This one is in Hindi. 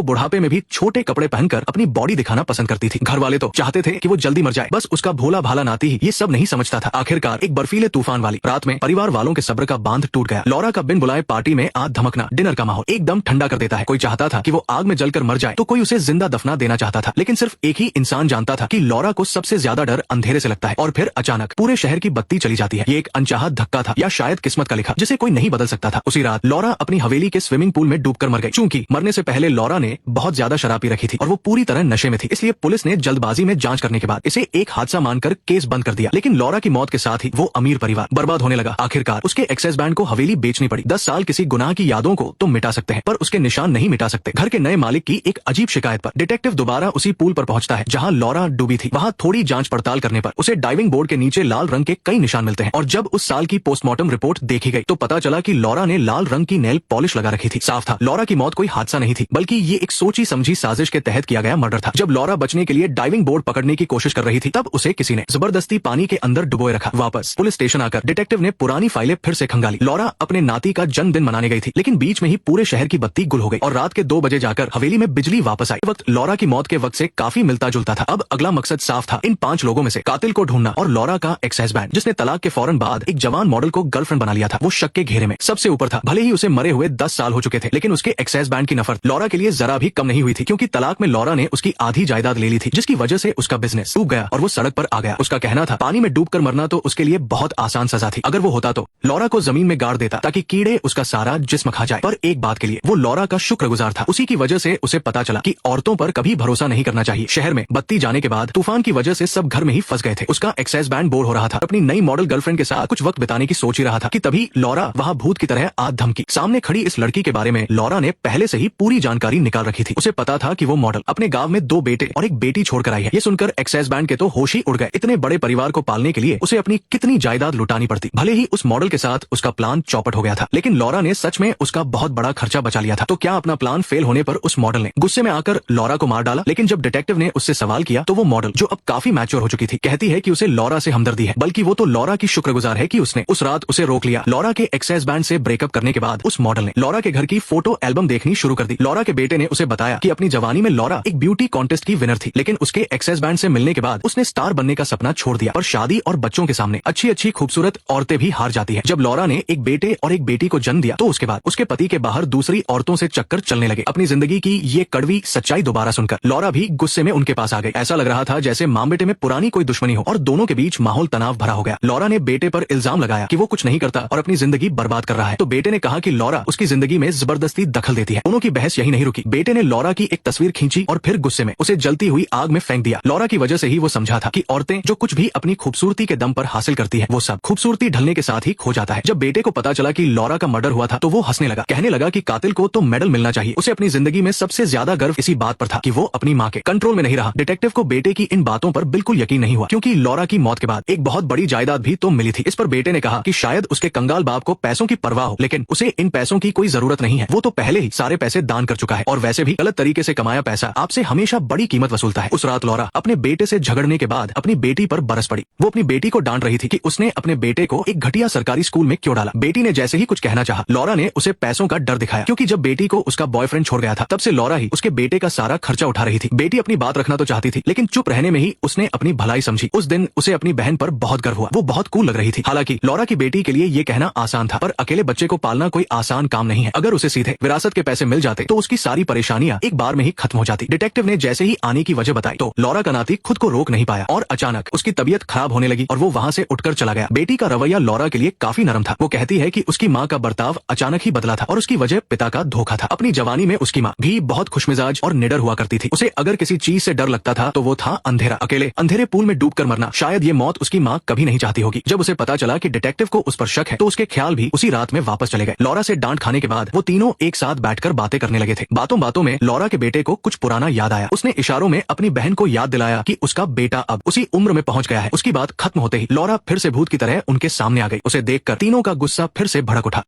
वो बुढ़ापे में भी छोटे कपड़े पहनकर अपनी बॉडी दिखाना पसंद करती थी। घर वाले तो चाहते थे कि वो जल्दी मर जाए, बस उसका भोला भाला नाती ही ये सब नहीं समझता था। आखिरकार एक बर्फीले तूफान वाली रात में परिवार वालों के सब्र का बांध टूट गया। लॉरा का बिन बुलाए पार्टी में आग धमकना डिनर का माहौल एकदम ठंडा कर देता है। कोई चाहता था कि वो आग में जलकर मर जाए तो कोई उसे जिंदा दफना देना चाहता था, लेकिन सिर्फ एक ही इंसान जानता था कि लॉरा को सबसे ज्यादा डर अंधेरे से लगता है। और फिर अचानक पूरे शहर की बत्ती चली जाती है। ये एक अनचाहत धक्का था या शायद किस्मत का लिखा जिसे कोई नहीं बदल सकता था। उसी रात लॉरा अपनी हवेली के स्विमिंग पूल में डूबकर मर गई। चूंकि मरने से पहले लॉरा ने बहुत ज्यादा शराब पी रखी थी और वो पूरी तरह नशे में थी, इसलिए पुलिस ने जल्दबाजी में जांच करने के बाद इसे एक हादसा मानकर केस बंद कर दिया। लेकिन लॉरा की मौत के साथ ही वो अमीर परिवार बर्बाद होने लगा। आखिरकार उसके एक्सेस बैंड को हवेली बेचनी पड़ी। 10 साल किसी गुनाह की यादों को तो मिटा सकते हैं पर उसके निशान नहीं मिटा सकते। घर के नए मालिक की एक अजीब शिकायत पर डिटेक्टिव दोबारा उसी पूल पर पहुंचता है जहां लॉरा डूबी थी। वहां थोड़ी जांच पड़ताल करने पर उसे डाइविंग बोर्ड के नीचे लाल रंग के कई निशान मिलते हैं और जब उस साल की पोस्टमार्टम रिपोर्ट देखी गई तो पता चला कि लॉरा ने लाल रंग की नेल पॉलिश लगा रखी थी। साफ था लॉरा की मौत कोई हादसा नहीं थी बल्कि ये एक सोची समझी साजिश के तहत किया गया मर्डर था। जब लॉरा बचने के लिए डाइविंग बोर्ड पकड़ने की कोशिश कर रही थी तब उसे किसी ने जबरदस्ती पानी के अंदर डुबोए रखा। वापस पुलिस स्टेशन आकर डिटेक्टिव ने पुरानी फाइलें फिर से खंगाली। लॉरा अपने नाती का जन्मदिन मनाने गई थी, लेकिन बीच में ही पूरे शहर की बत्ती गुल हो गई और रात के 2 बजे जाकर हवेली में बिजली वापस आई। वक्त लॉरा की मौत के वक्त से काफी मिलता जुलता था। अब अगला मकसद साफ था, इन 5 लोगों में से कातिल को ढूंढना और लॉरा का एक्स हस्बैंड जिसने तलाक के फौरन बाद एक जवान मॉडल को गर्लफ्रेंड बना लिया था, वो शक के घेरे में सबसे ऊपर था। भले ही उसे मरे हुए 10 साल हो चुके थे, लेकिन उसके एक्स हस्बैंड की नफरत लॉरा के लिए जरा भी कम नहीं हुई थी, क्योंकि तलाक में लॉरा ने उसकी आधी जायदाद ले ली थी, जिसकी वजह से उसका बिजनेस डूब गया और वो सड़क पर आ गया। उसका कहना था पानी में डूबकर मरना तो उसके लिए बहुत आसान सजा थी। अगर वो होता तो लॉरा को जमीन में गाड़ देता ताकि कीड़े उसका सारा जिस्म खा जाए। पर एक बात के लिए वो लॉरा का शुक्रगुजार था, उसी की वजह से उसे पता चला कि औरतों पर कभी भरोसा नहीं करना चाहिए। शहर में बत्ती जाने के बाद तूफान की वजह से सब घर में ही फंस गए थे। उसका एक्सेस बैंड बोर हो रहा था, अपनी नई मॉडल गर्लफ्रेंड के साथ कुछ वक्त बिताने की सोच ही रहा था कि तभी लॉरा वहां भूत की तरह आ धमकी। सामने खड़ी इस लड़की के बारे में लॉरा ने पहले से ही पूरी जानकारी निकाल रखी थी। उसे पता था कि वो मॉडल अपने गांव में 2 बेटे और एक बेटी छोड़कर आई है। ये सुनकर एक्सेस बैंड के तो होश ही उड़ गए। इतने बड़े परिवार को पालने के लिए उसे अपनी कितनी जायदाद लुटानी पड़ती। भले ही उस मॉडल के साथ उसका प्लान चौपट हो गया था, लेकिन लॉरा ने सच में उसका बहुत बड़ा खर्चा बचा लिया था। तो क्या अपना प्लान फेल होने पर उस मॉडल ने गुस्से में आकर लॉरा को मार डाला? लेकिन जब डिटेक्टिव ने उससे सवाल किया तो वो मॉडल, जो अब काफी मैच्योर हो चुकी थी, कहती है कि उसे लॉरा से हमदर्दी है, बल्कि वो तो लॉरा की शुक्रगुजार है कि उसने उस रात उसे रोक लिया। लॉरा के एक्सेस बैंड से ब्रेकअप करने के बाद उस मॉडल ने लॉरा के घर की फोटो एल्बम देखनी शुरू कर दी। लॉरा के बेटे ने उसे बताया कि अपनी जवानी में लॉरा एक ब्यूटी कॉन्टेस्ट की विनर थी, लेकिन उसके एक्सेस बैंड से मिलने के बाद उसने स्टार बनने का सपना छोड़ दिया। और शादी और बच्चों के सामने अच्छी अच्छी खूबसूरत औरतें भी हार जाती है। जब लॉरा ने एक बेटे और एक बेटी को जन्म दिया तो उसके बाद उसके पति के बाहर दूसरी औरतों से चक्कर चलने लगे। अपनी जिंदगी की ये कड़वी सच्चाई दोबारा सुनकर लॉरा भी गुस्से में उनके पास आ गई। ऐसा लग रहा था जैसे माँ बेटे में पुरानी कोई दुश्मनी हो और दोनों के बीच माहौल तनाव भरा हो गया। लॉरा ने बेटे पर इल्जाम लगाया कि वो कुछ नहीं करता और अपनी जिंदगी बर्बाद कर रहा है, तो बेटे ने कहा कि लॉरा उसकी जिंदगी में जबरदस्ती दखल देती है। दोनों की बहस यही नहीं रुकी। बेटे ने लॉरा की एक तस्वीर खींची और फिर गुस्से में उसे जलती हुई आग में फेंक दिया। लॉरा की वजह से ही वो समझा था कि औरतें जो कुछ भी अपनी खूबसूरती के दम पर हासिल करती है वो सब खूबसूरती ढलने के साथ ही खो जाता है। जब बेटे को पता चला कि लॉरा का मर्डर हुआ था तो वो हंसने लगा, कहने लगा कि कातिल को तो मेडल मिलना चाहिए। उसे अपनी जिंदगी में सबसे ज्यादा गर्व इसी बात पर था कि वो अपनी माँ के कंट्रोल में नहीं रहा। डिटेक्टिव को बेटे की इन बातों पर बिल्कुल यकीन नहीं हुआ, क्योंकि लॉरा की मौत के बाद एक बहुत बड़ी जायदाद भी तो मिली थी। इस पर बेटे ने कहा कि शायद उसके कंगाल बाप को पैसों की परवाह हो, लेकिन उसे इन पैसों की कोई जरूरत नहीं है। वो तो पहले ही सारे पैसे दान कर चुका है और वैसे भी गलत तरीके से कमाया पैसा आपसे हमेशा बड़ी कीमत वसूलता है। उस रात लॉरा अपने बेटे से झगड़ने के बाद अपनी बेटी पर बरस पड़ी। वो अपनी बेटी को डांट रही थी कि उसने अपने बेटे को एक घटिया सरकारी स्कूल में क्यों डाला। बेटी ने जैसे ही कुछ कहना चाहा, लॉरा ने उसे पैसों का डर दिखाया, क्योंकि जब बेटी को उसका बॉयफ्रेंड छोड़ गया था तब से लॉरा ही उसके बेटे का सारा खर्चा उठा रही थी। बेटी अपनी बात रखना तो चाहती थी, लेकिन चुप रहने में ही उसने अपनी भलाई समझी। उस दिन उसे अपनी बहन पर बहुत गर्व हुआ, वो बहुत कूल लग रही थी। हालांकि लॉरा की बेटी के लिए ये कहना आसान था, पर अकेले बच्चे को पालना कोई आसान काम नहीं है। अगर उसे सीधे विरासत के पैसे मिल जाते तो उसकी सारी परेशानियां एक बार में ही खत्म हो जाती। डिटेक्टिव ने जैसे ही आने की वजह बताई तो लॉरा का नाती खुद को रोक नहीं पाया और अचानक उसकी तबीयत खराब होने लगी और वो वहाँ से उठकर चला गया। बेटी का रवैया लॉरा के लिए काफी नरम था। वो कहती है कि उसकी माँ का बर्ताव अचानक ही बदला था और उसकी वजह पिता का धोखा था। अपनी जवानी में उसकी माँ भी बहुत खुशमिजाज और निडर हुआ करती थी। उसे अगर किसी चीज से डर लगता था तो वो था अंधेरा। अकेले अंधेरे पूल में डूबकर मरना, शायद ये मौत उसकी माँ कभी नहीं चाहती होगी। जब उसे पता चला कि डिटेक्टिव को उस पर शक है तो उसके ख्याल भी उसी रात में वापस चले गए। लॉरा से डांट खाने के बाद वो तीनों एक साथ बैठकर बातें करने लगे थे। बातों बातों में लॉरा के बेटे को कुछ पुराना याद आया। उसने इशारों में अपनी बहन को याद दिलाया कि उसका बेटा अब उसी उम्र में पहुंच गया है। उसकी बात खत्म होते ही लॉरा फिर से भूत की तरह उनके सामने आ गई। उसे देखकर तीनों का गुस्सा फिर से भड़क उठा।